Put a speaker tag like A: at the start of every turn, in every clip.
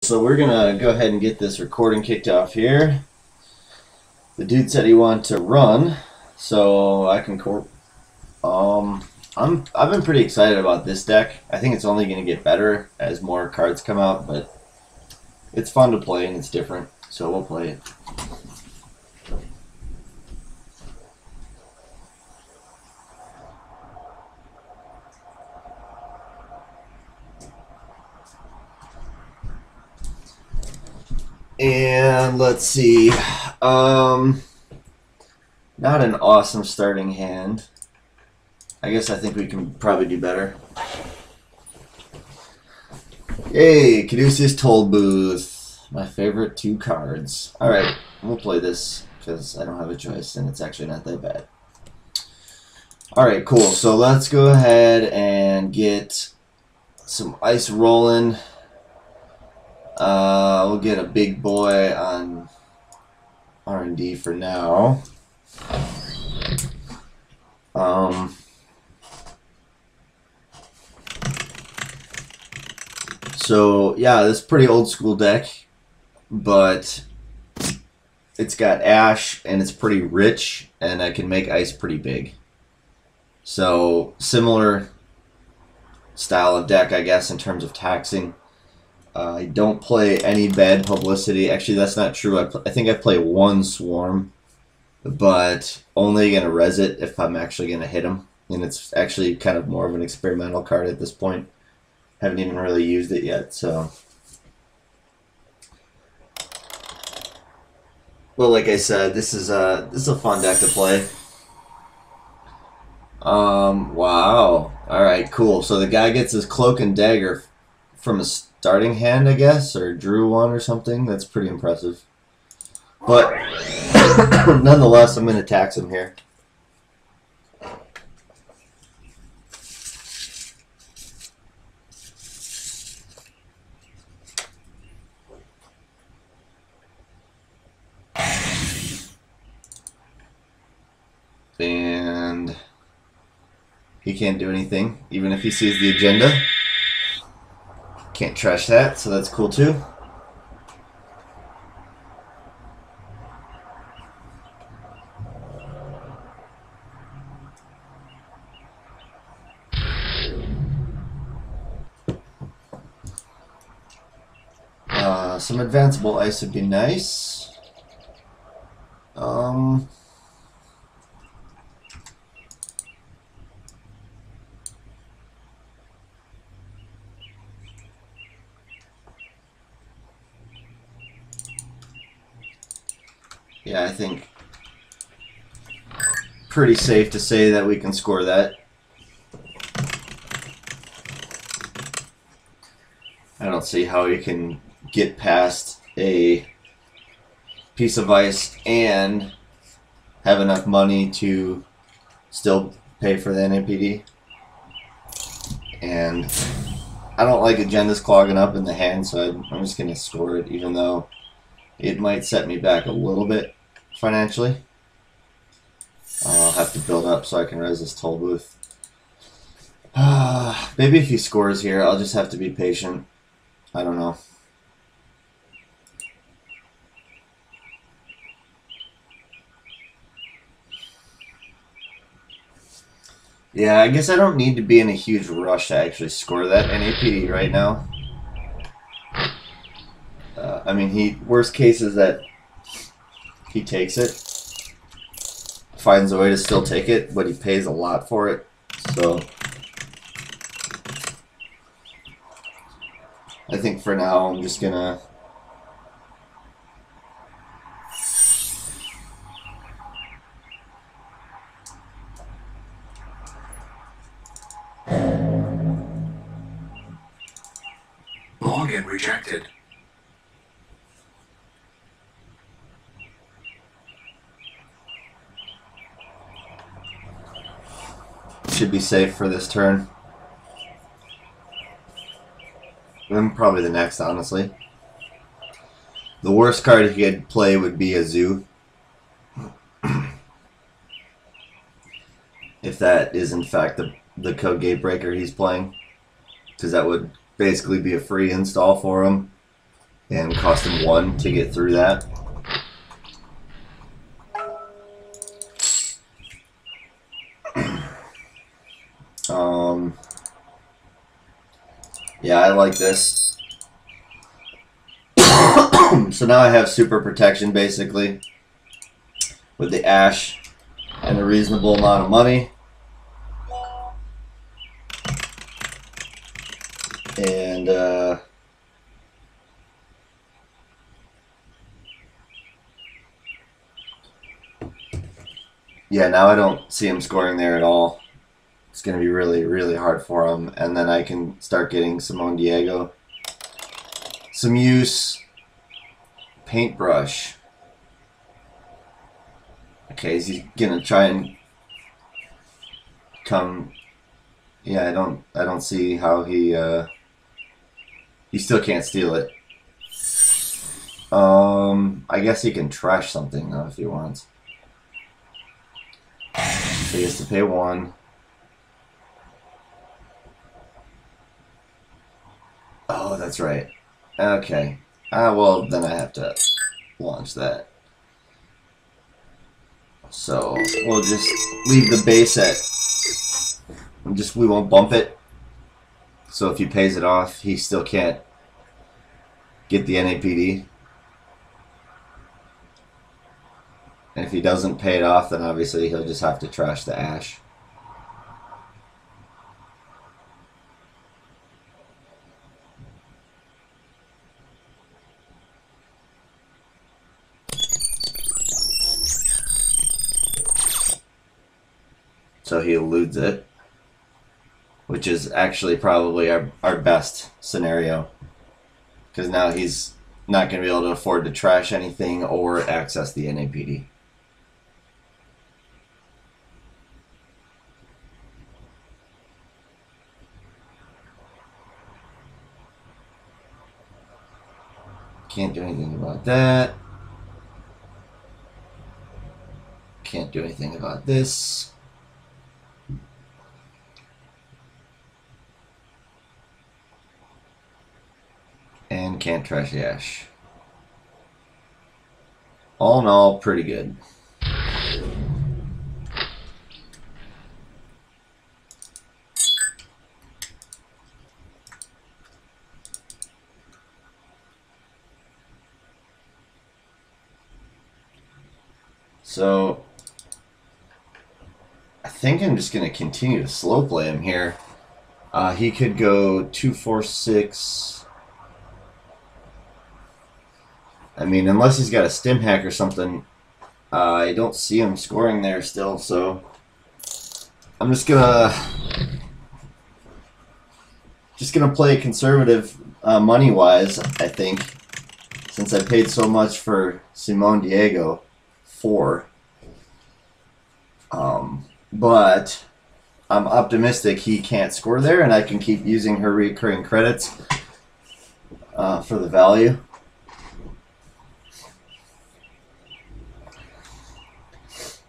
A: So we're gonna go ahead and get this recording kicked off here. The dude said he wanted to run, so I can. I've been pretty excited about this deck. I think it's only gonna get better as more cards come out, but it's fun to play and it's different, so we'll play it. And let's see. Not an awesome starting hand. I guess I think we can probably do better. Yay, Caduceus Toll Booth. My favorite 2 cards. Alright, we'll play this because I don't have a choice and it's actually not that bad. Alright, cool. So let's go ahead and get some ice rolling. We'll get a big boy on R&D for now. So yeah, this is a pretty old school deck, but it's got ash and it's pretty rich, and I can make ice pretty big. So similar style of deck, I guess, in terms of taxing. I don't play any bad publicity. Actually, that's not true. I think I play 1 Swarm, but only going to res it if I'm actually going to hit him. And it's actually kind of more of an experimental card at this point. Haven't even really used it yet, so. Well, like I said, this is a fun deck to play. Wow. All right, cool. So the guy gets his Cloak and Dagger from a starting hand, I guess, or drew 1 or something. That's pretty impressive. But nonetheless, I'm going to tax him here. And he can't do anything, even if he sees the agenda. Can't trash that, so that's cool too. Some advanceable ice would be nice. Yeah, I think pretty safe to say that we can score that. I don't see how you can get past a piece of ice and have enough money to still pay for the NAPD. And I don't like agendas clogging up in the hand, so I'm just going to score it, even though it might set me back a little bit financially. I'll have to build up so I can res this Toll Booth. Maybe if he scores here, I'll just have to be patient. I don't know. Yeah, I guess I don't need to be in a huge rush to actually score that NAPD right now. I mean, worst case is that he takes it, finds a way to still take it, but he pays a lot for it. So I think for now I'm just gonna
B: login rejected.
A: should be safe for this turn. And probably the next, honestly. The worst card he could play would be a Zoo. If that is in fact the code gatebreaker he's playing. Because that would basically be a free install for him. and cost him 1 to get through that. Yeah, I like this. So now I have super protection basically with the Ash and a reasonable amount of money. And yeah, now I don't see him scoring there at all. It's going to be really, really hard for him. And then I can start getting Simone Diego some use. Paintbrush. Okay, is he going to try and come? Yeah, I don't see how he still can't steal it. I guess he can trash something though if he wants. So he has to pay 1. Oh, that's right. Okay. Well, then I have to launch that. So we'll just leave the base at. We won't bump it. So if he pays it off, he still can't get the NAPD. And if he doesn't pay it off, then obviously he'll just have to trash the Ash. So he eludes it, which is actually probably our best scenario. Because now he's not going to be able to afford to trash anything or access the NAPD. Can't do anything about that. Can't do anything about this. And can't trash the Ash. All in all, pretty good. So I think I'm just going to continue to slow play him here. He could go 2-4-6. I mean, unless he's got a stim hack or something, I don't see him scoring there still. So I'm just gonna play conservative money wise. I think since I paid so much for Simone Diego 4. But I'm optimistic he can't score there, and I can keep using her recurring credits for the value.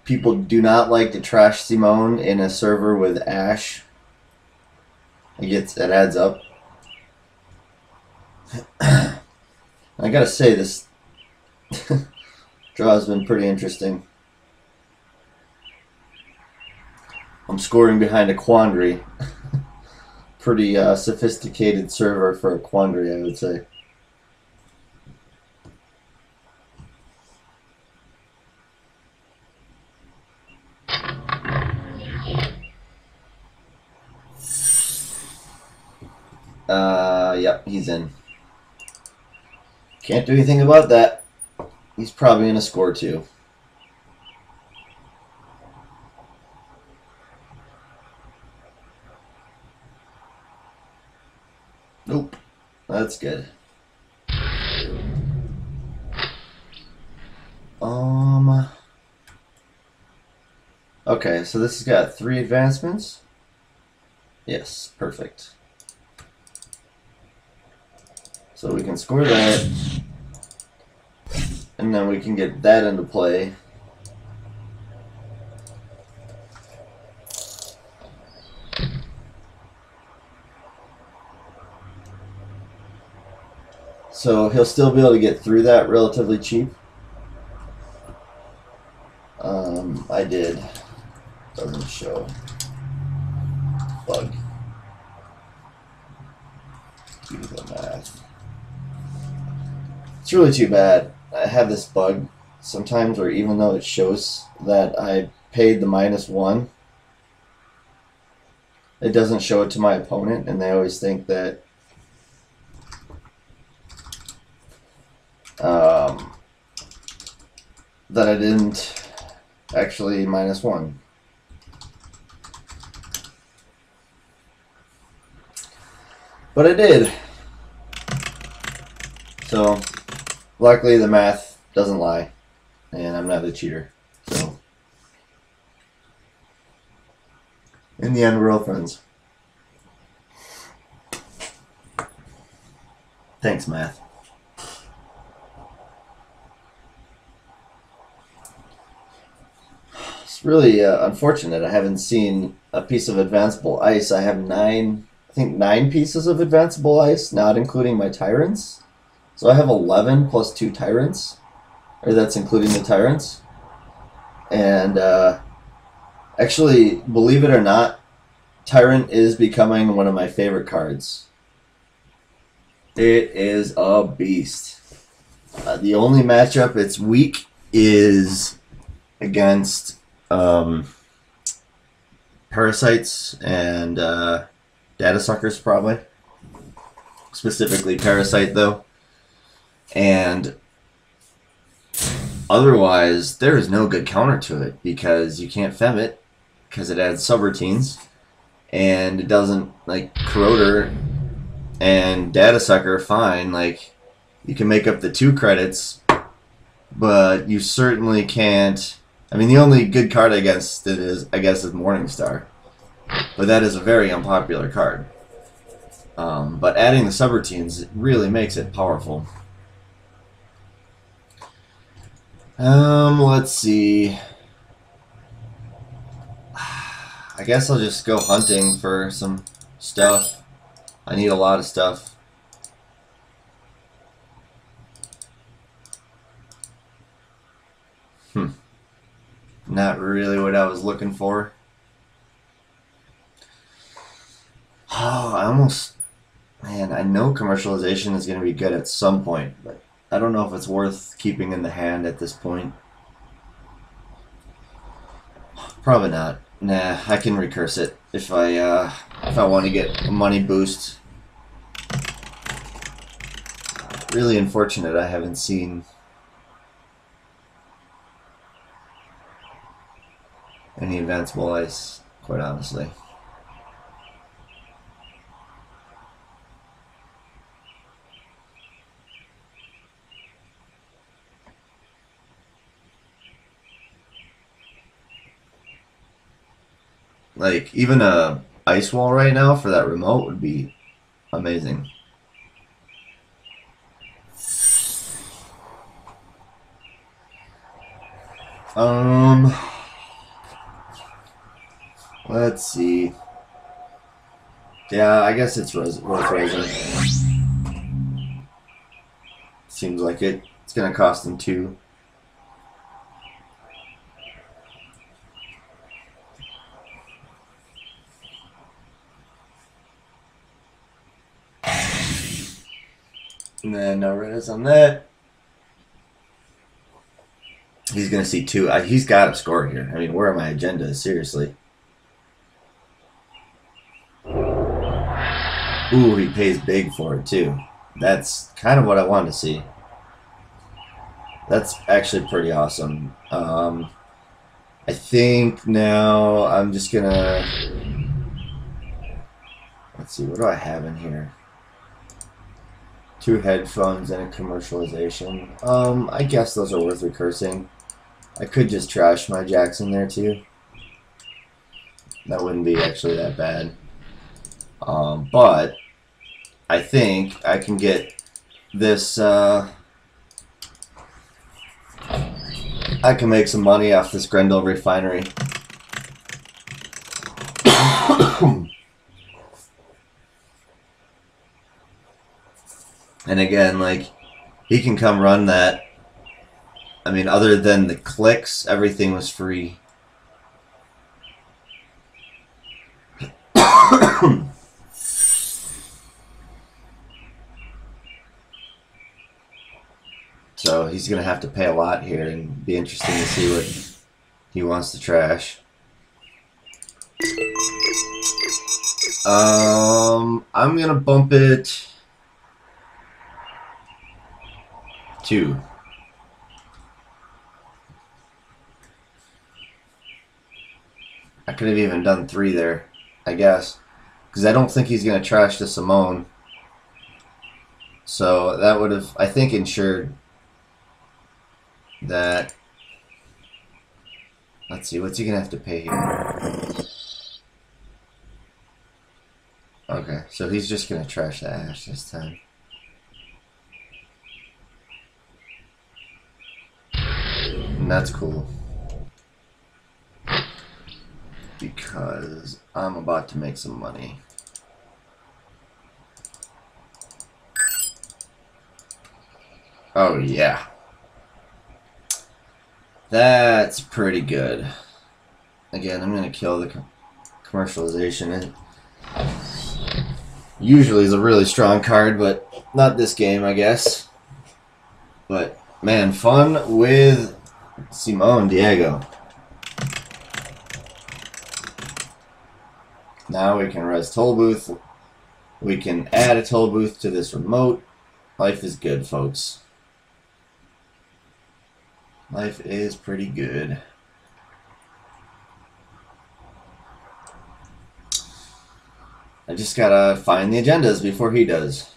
A: People do not like to trash Simone in a server with Ash. It adds up. I gotta say, this draw has been pretty interesting. I'm scoring behind a quandary. Pretty sophisticated server for a quandary, I would say. Yep, he's in. Can't do anything about that. He's probably going to score too. Nope. That's good. Okay, so this has got 3 advancements. Yes, perfect. So we can score that, and then we can get that into play. So he'll still be able to get through that relatively cheap. I did. Doesn't show. Bug. Do the math. It's really too bad. I have this bug sometimes where even though it shows that I paid the -1, it doesn't show it to my opponent, and they always think that that I didn't actually -1. But I did. So, luckily the math doesn't lie, and I'm not a cheater. So, in the end, we're all friends. Thanks, math. It's really unfortunate I haven't seen a piece of advanceable ice. I have I think 9 pieces of advanceable ice, not including my tyrants. So I have 11 plus 2 tyrants, or that's including the tyrants. And actually, believe it or not, Tyrant is becoming one of my favorite cards. It is a beast. The only matchup it's weak is against parasites and data suckers, probably. Specifically Parasite, though. And otherwise, there is no good counter to it because you can't fem it because it adds subroutines, and it doesn't, like, Corroder and Data Sucker, fine. Like, you can make up the 2 credits, but you certainly can't. I mean, the only good card against it is, I guess, is Morningstar, but that is a very unpopular card. But adding the subroutines really makes it powerful. Let's see. I guess I'll just go hunting for some stuff. I need a lot of stuff. Not really what I was looking for. Oh, man, I know commercialization is going to be good at some point, but I don't know if it's worth keeping in the hand at this point. Probably not. Nah, I can recurse it if I want to get a money boost. Really unfortunate I haven't seen any advanceable ice, quite honestly. Like, even a ice wall right now for that remote would be amazing. Let's see. Yeah, I guess it's worth resin. Seems like it. It's gonna cost them 2. And then no res on that. He's gonna see 2. He's got to score here. I mean, where are my agendas? Seriously. Ooh, he pays big for it too. That's kind of what I wanted to see. That's actually pretty awesome. I think now I'm just gonna, let's see, what do I have in here? 2 headphones and a commercialization. I guess those are worth recursing. I could just trash my jacks in there too. That wouldn't be actually that bad. But I think I can get this, I can make some money off this Grendel refinery. And again, like, he can come run that. I mean, other than the clicks, everything was free. So he's going to have to pay a lot here, and be interesting to see what he wants to trash. I'm going to bump it 2. I could have even done 3 there, I guess, because I don't think he's going to trash the Simone. So that would have, I think, ensured that. Let's see, what's he going to have to pay here? Okay, so he's just going to trash the Ash this time. And that's cool. Because I'm about to make some money. Oh yeah. That's pretty good. Again, I'm going to kill the commercialization. It usually is a really strong card, but not this game, I guess. But man, fun with Simone Diego. Now we can res toll booth. We can add a toll booth to this remote. Life is good, folks. Life is pretty good. I just gotta find the agendas before he does.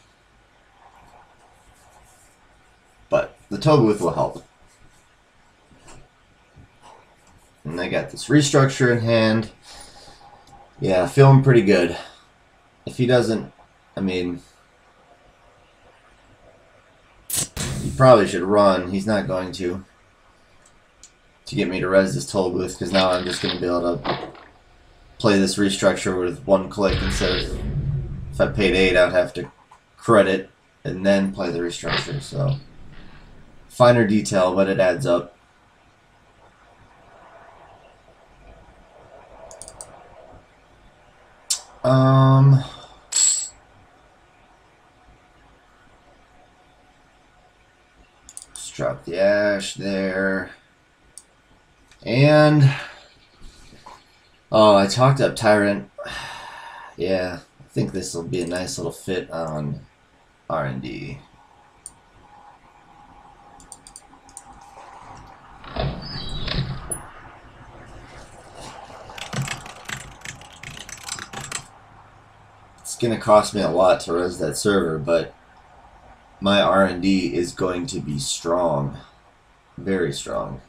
A: But the toll booth will help. And I got this restructure in hand. Yeah, feeling pretty good. If he doesn't, I mean, he probably should run. He's not going to get me to res this toll booth, because now I'm just going to be able to play this restructure with 1 click instead of, if I paid 8, I'd have to credit and then play the restructure. So finer detail, but it adds up. Let's drop the Ash there. And oh, I talked up Tyrant. Yeah, I think this will be a nice little fit on R&D. It's gonna cost me a lot to res that server, but my R&D is going to be strong, very strong.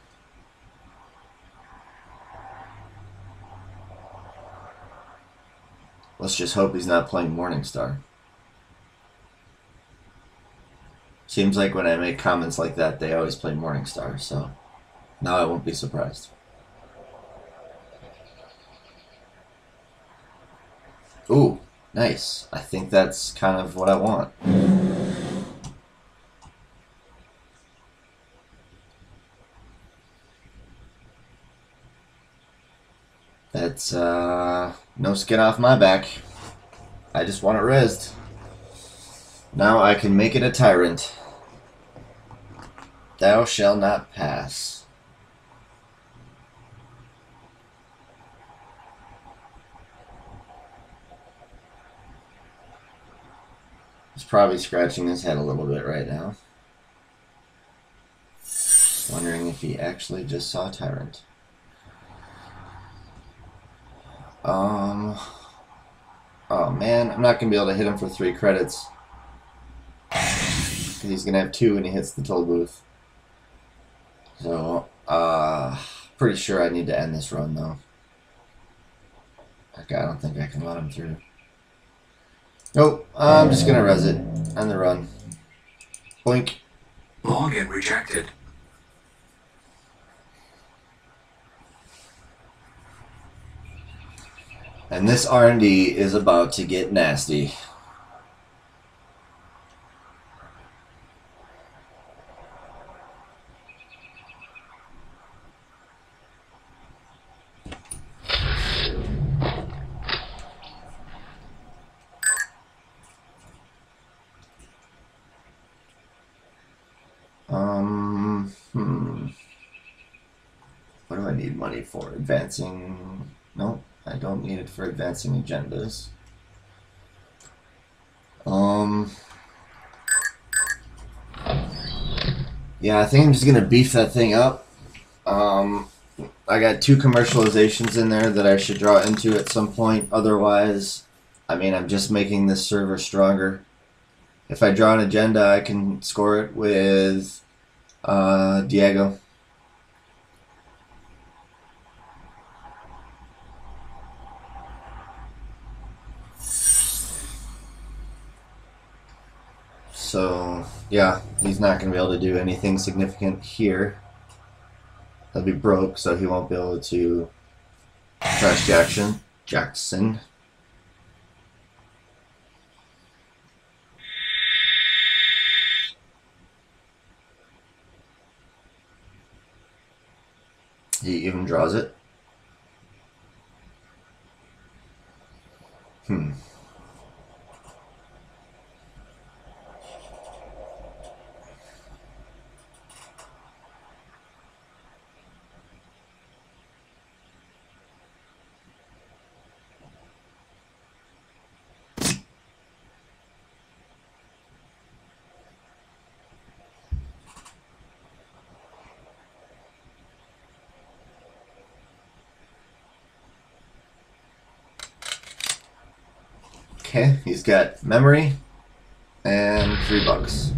A: Let's just hope he's not playing Morningstar. Seems like when I make comments like that, they always play Morningstar, so now I won't be surprised. Ooh, nice. I think that's kind of what I want. That's, no skin off my back. I just want it rezzed. Now I can make it a Tyrant. Thou shall not pass. He's probably scratching his head a little bit right now, wondering if he actually just saw Tyrant. Oh man, I'm not gonna be able to hit him for 3 credits. He's gonna have 2 when he hits the toll booth. So, pretty sure I need to end this run though. Okay, I don't think I can let him through. Nope, I'm just gonna res it. End the run. Blink.
B: Login rejected.
A: And this R&D is about to get nasty. What do I need money for? Advancing? No, I don't need it for advancing agendas. Yeah, I think I'm just gonna beef that thing up. I got 2 commercializations in there that I should draw into at some point. Otherwise, I mean, I'm just making this server stronger. If I draw an agenda, I can score it with Diego. So, yeah, he's not going to be able to do anything significant here. He'll be broke, so he won't be able to trash Jackson. He even draws it. Okay, he's got memory and $3.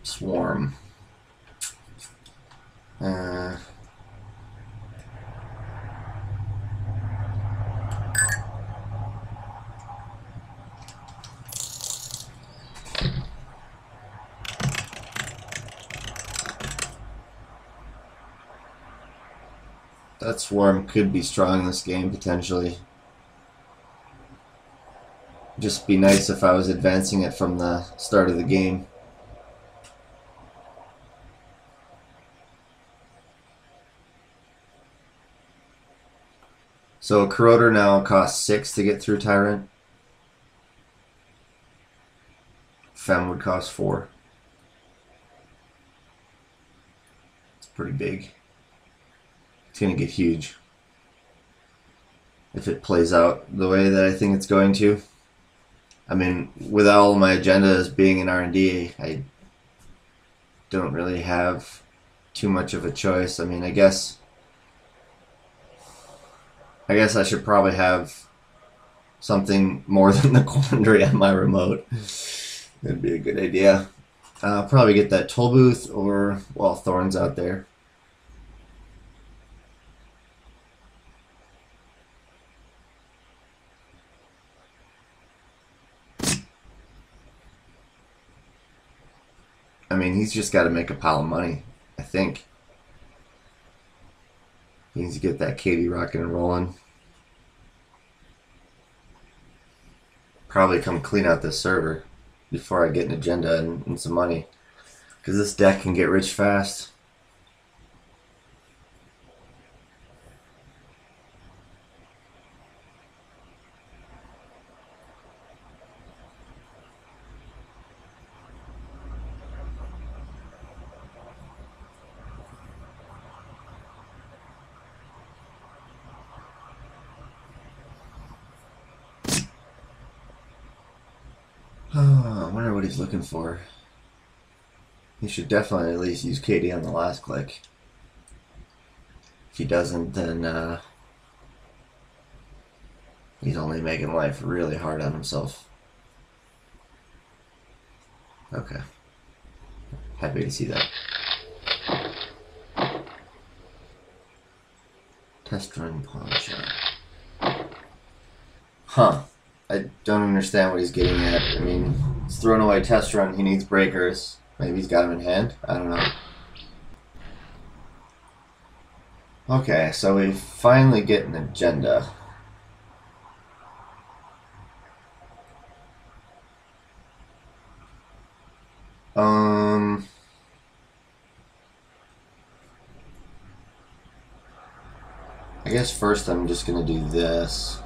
A: Swarm. That swarm could be strong in this game, potentially. Just be nice if I was advancing it from the start of the game. So a corroder now costs 6 to get through Tyrant. Fem would cost 4. It's pretty big. It's going to get huge if it plays out the way that I think it's going to. I mean, with all my agendas being in R&D, I don't really have too much of a choice. I mean, I guess I should probably have something more than the quandary on my remote. That'd be a good idea. Probably get that toll booth or, well, Thorns out there. I mean, he's just got to make a pile of money, I think. He needs to get that Katie rocking and rolling. Probably come clean out this server before I get an agenda and some money. Because this deck can get rich fast. Oh, I wonder what he's looking for. He should definitely at least use KD on the last click. If he doesn't, then he's only making life really hard on himself. Okay. Happy to see that. Test run pawn shot. Huh. I don't understand what he's getting at. I mean, he's throwing away test run. He needs breakers. Maybe he's got him in hand. I don't know. Okay, so we finally get an agenda. I guess first I'm just gonna do this.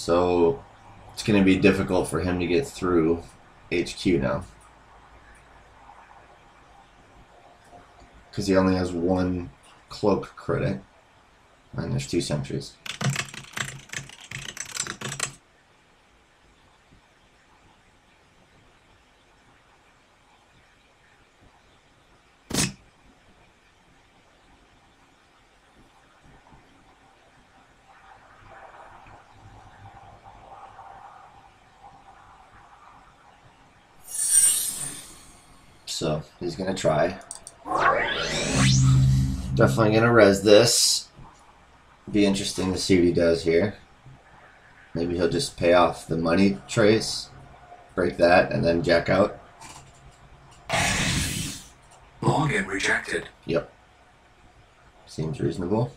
A: So it's going to be difficult for him to get through HQ now. Because he only has one cloak credit. And there's 2 sentries. So he's going to try. Definitely going to res this. Be interesting to see what he does here. Maybe he'll just pay off the money trace, break that, and then jack out.
B: Login rejected.
A: Yep. Seems reasonable.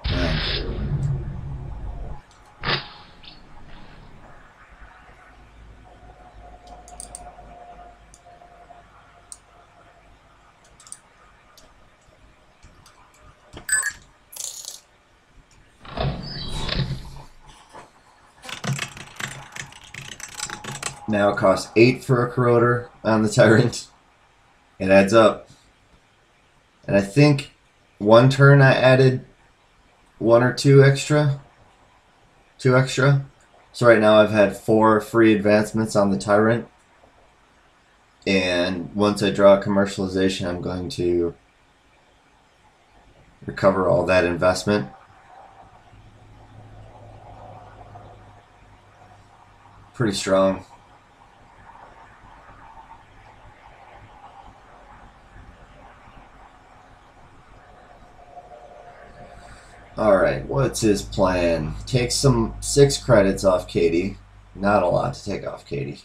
A: Man. Now it costs 8 for a corroder on the Tyrant. It adds up. And I think one turn I added 1 or 2 extra. 2 extra. So right now I've had 4 free advancements on the Tyrant. And once I draw commercialization, I'm going to recover all that investment. Pretty strong. Alright, what's his plan? Take some 6 credits off Katie. Not a lot to take off Katie.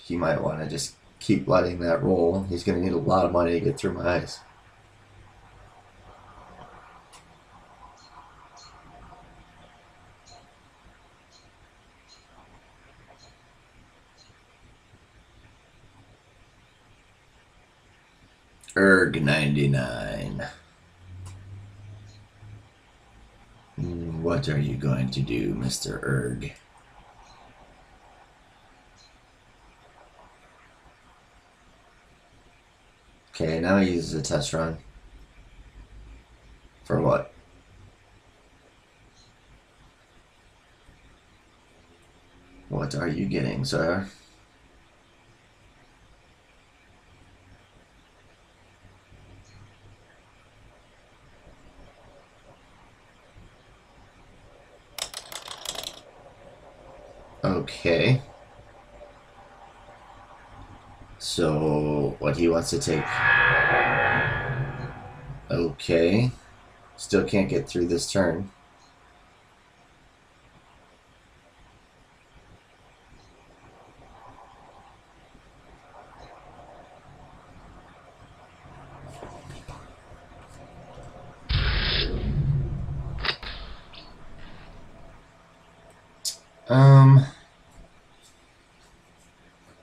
A: He might want to just keep letting that roll. He's going to need a lot of money to get through my eyes. Erg 99. What are you going to do, Mr. Erg? Okay, now he uses a test run. For what? What are you getting, sir? Okay. So, what he wants to take. Okay. Still can't get through this turn.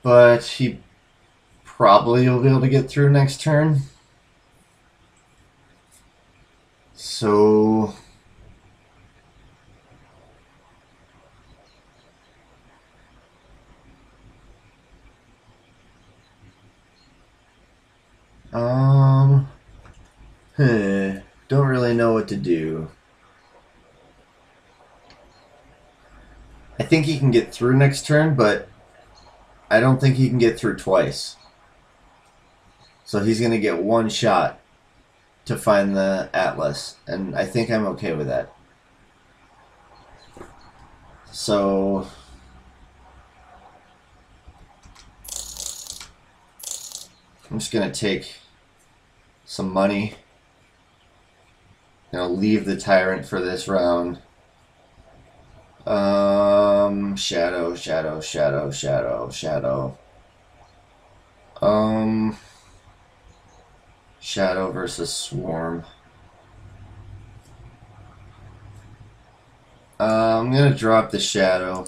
A: But he probably will be able to get through next turn. So don't really know what to do. I think he can get through next turn, but I don't think he can get through twice. So he's going to get 1 shot to find the Atlas, and I think I'm okay with that. So I'm just going to take some money. I'll leave the Tyrant for this round. Shadow. Shadow versus Swarm. I'm going to drop the shadow.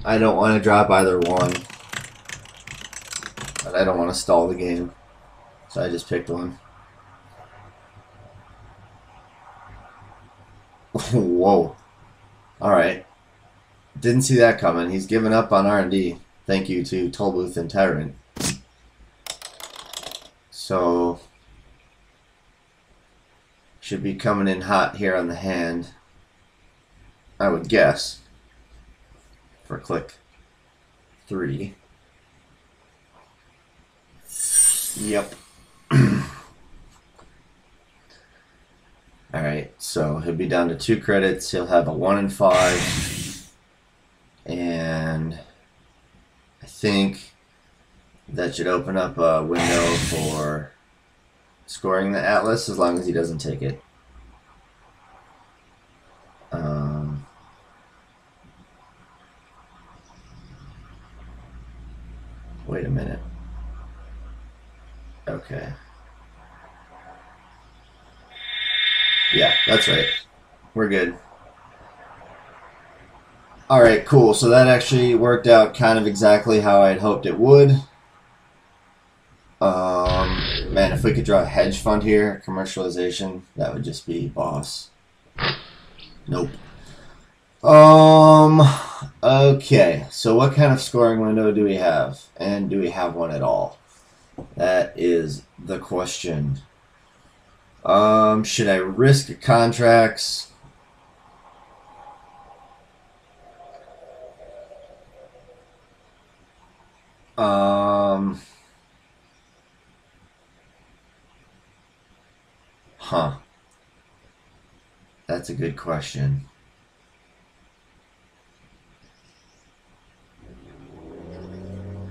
A: I don't want to drop either one. But I don't want to stall the game. So I just picked one. Whoa. Alright. Didn't see that coming. He's given up on R&D. Thank you to Tollbooth and Tyrant. So should be coming in hot here on the hand, I would guess, for click 3. Yep. Alright, so he'll be down to 2 credits. He'll have a 1 and 5. And I think that should open up a window for scoring the Atlas as long as he doesn't take it. Wait a minute. Okay. Yeah, that's right. We're good. Alright, cool. So that actually worked out kind of exactly how I had hoped it would. Man, if we could draw a hedge fund here, commercialization, that would just be boss. Nope. Okay, so what kind of scoring window do we have? And do we have one at all? That is the question. Should I risk contracts? That's a good question.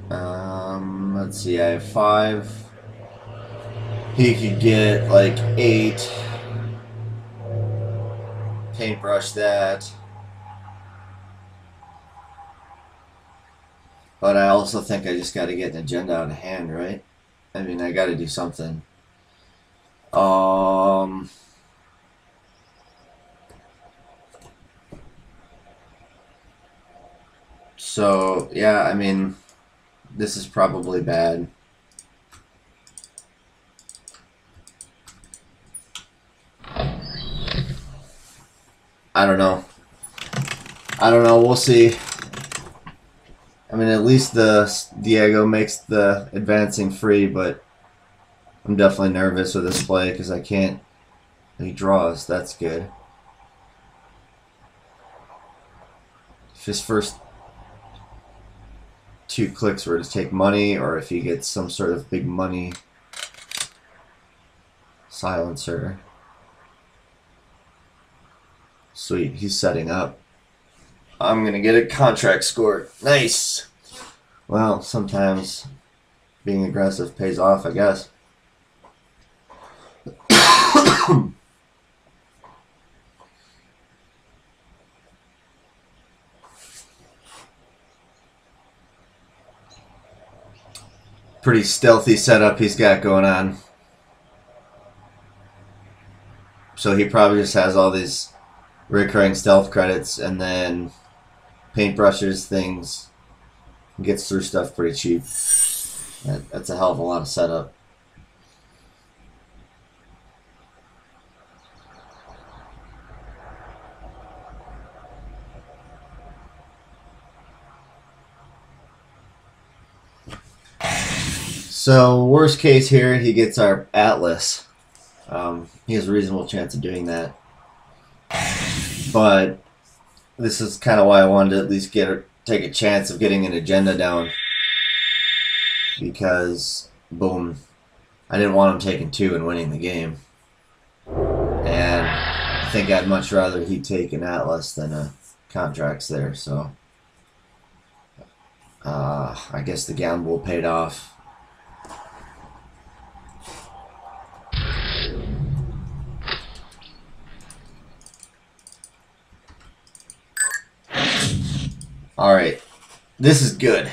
A: Let's see, I have 5. He could get like 8. Paintbrush that. But I also think I just got to get an agenda out of hand, right? I mean, I got to do something. So, yeah, I mean, this is probably bad. I don't know. We'll see. I mean, at least the Diego makes the advancing free, but I'm definitely nervous with this play because I can't. He draws. That's good. If his first 2 clicks were to take money, or if he gets some sort of big money silencer. Sweet, he's setting up. I'm gonna get a contract score. Nice. Well, sometimes being aggressive pays off, I guess. Pretty stealthy setup he's got going on. So he probably just has all these recurring stealth credits and then paintbrushes things, gets through stuff pretty cheap. That's a hell of a lot of setup. So worst case here, he gets our Atlas. He has a reasonable chance of doing that. But this is kind of why I wanted to at least take a chance of getting an agenda down. Because, boom, I didn't want him taking 2 and winning the game. And I think I'd much rather he take an Atlas than a contracts there. So I guess the gamble paid off. Alright, this is good.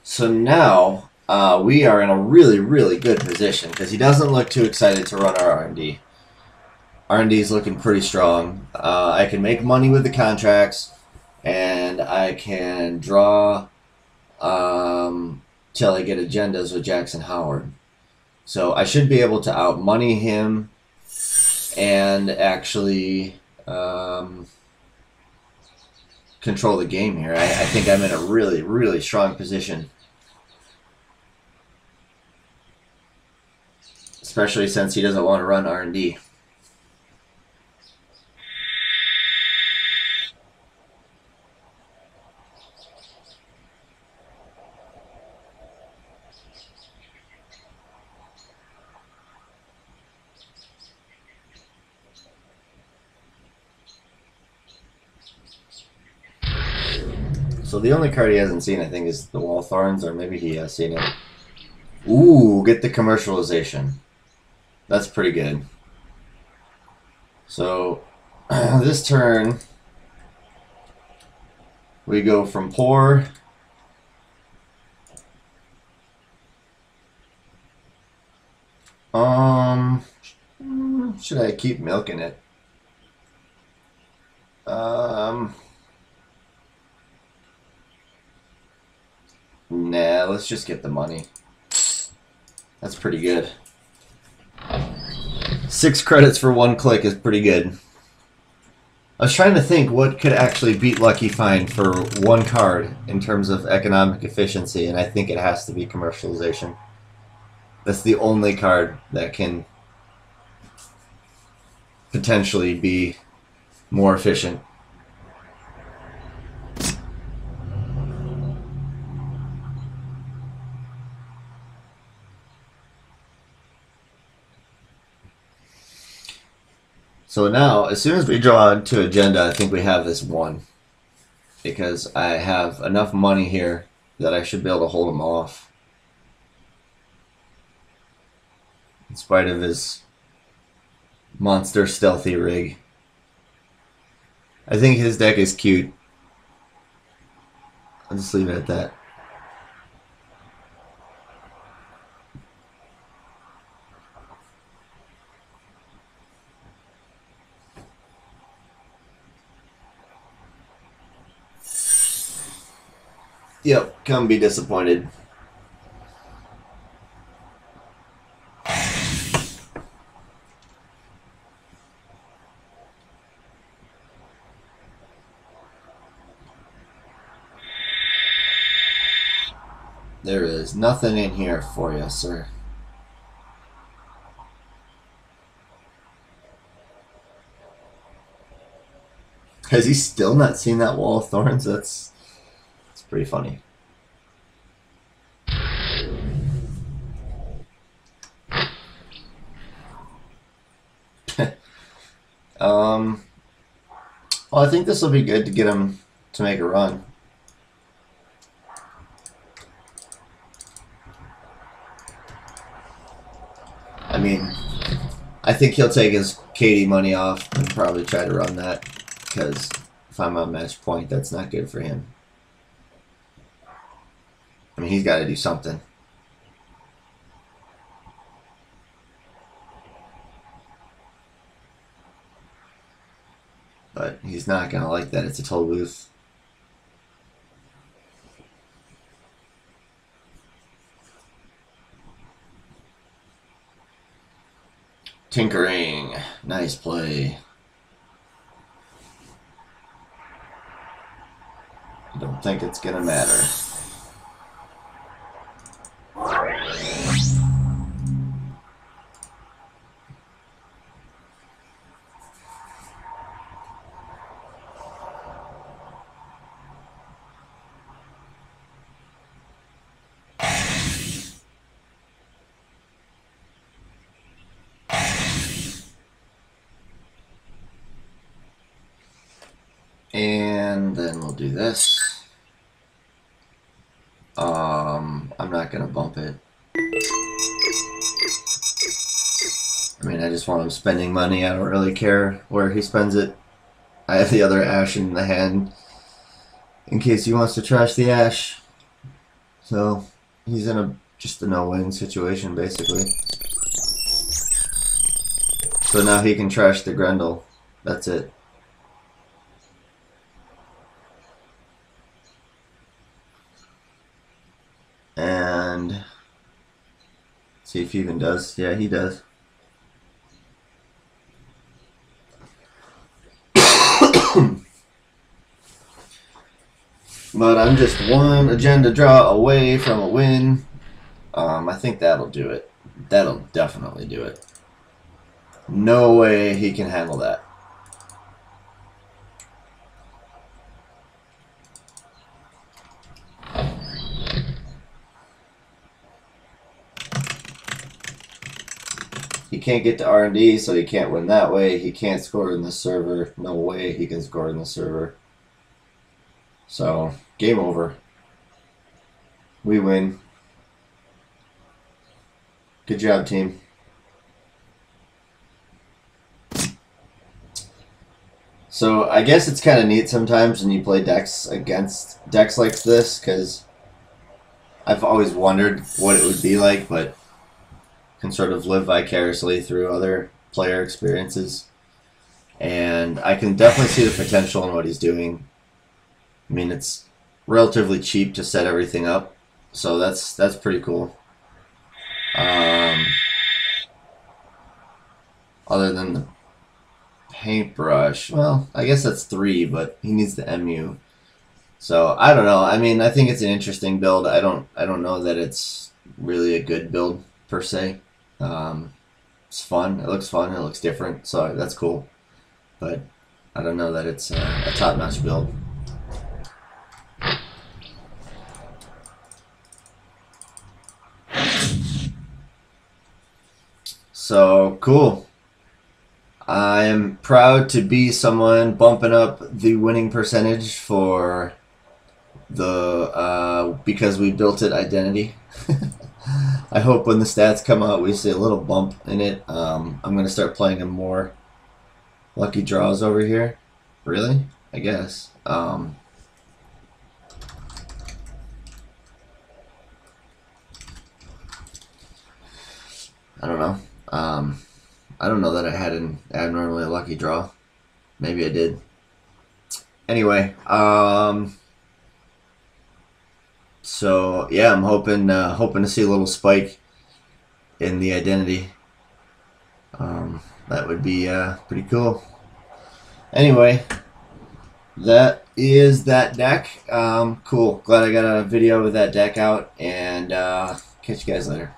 A: So now we are in a really, really good position because he doesn't look too excited to run our R&D. R&D is looking pretty strong. I can make money with the contracts, and I can draw till I get agendas with Jackson Howard. So I should be able to out money him and actually control the game here. I think I'm in a really, really strong position. Especially since he doesn't want to run R&D. So the only card he hasn't seen, I think, is the Wall Thorns, or maybe he has seen it. Ooh, get the commercialization. That's pretty good. So this turn, we go from poor should I keep milking it? Nah, let's just get the money. That's pretty good. 6 credits for 1 click is pretty good. I was trying to think what could actually beat Lucky Find for 1 card in terms of economic efficiency, and I think it has to be commercialization. That's the only card that can potentially be more efficient. So now, as soon as we draw into agenda, I think we have this one. Because I have enough money here that I should be able to hold him off. In spite of his monster stealthy rig. I think his deck is cute. I'll just leave it at that. Yep, come be disappointed. There is nothing in here for you, sir. Has he still not seen that Wall of Thorns? That's pretty funny. Well, I think this will be good to get him to make a run. I mean, I think he'll take his Katie money off and probably try to run that, because if I'm on match point, that's not good for him. I mean, he's got to do something. But he's not going to like that. It's a toll booth. Tinkering. Nice play. I don't think it's going to matter. And then we'll do this. I'm not gonna bump it. I mean, I just want him spending money. I don't really care where he spends it. I have the other ash in the hand in case he wants to trash the ash. So he's in just a no-win situation, basically. So now he can trash the Grendel. That's it. And see if he even does. Yeah, he does. But I'm just one agenda draw away from a win. I think that'll do it. That'll definitely do it. No way he can handle that. He can't get to R&D, so he can't win that way. He can't score in the server. No way he can score in the server. So, game over. We win. Good job, team. So, I guess it's kind of neat sometimes when you play decks against decks like this, because I've always wondered what it would be like, but can sort of live vicariously through other player experiences. And I can definitely see the potential in what he's doing. I mean, it's relatively cheap to set everything up, so that's pretty cool. Other than the paintbrush, well, I guess that's 3, but he needs the MU. So I don't know. I mean, I think it's an interesting build. I don't know that it's really a good build per se. It's fun. It looks fun. It looks different, so that's cool. But I don't know that it's a top-notch build. So cool. I'm proud to be someone bumping up the winning percentage for the because we built it identity. I hope when the stats come out we see a little bump in it. I'm going to start playing in more lucky draws over here. Really? I guess. I don't know. I don't know that I had an abnormally lucky draw. Maybe I did. Anyway, so yeah, I'm hoping to see a little spike in the identity. That would be pretty cool. Anyway, that is that deck. Cool. Glad I got a video with that deck out, and catch you guys later.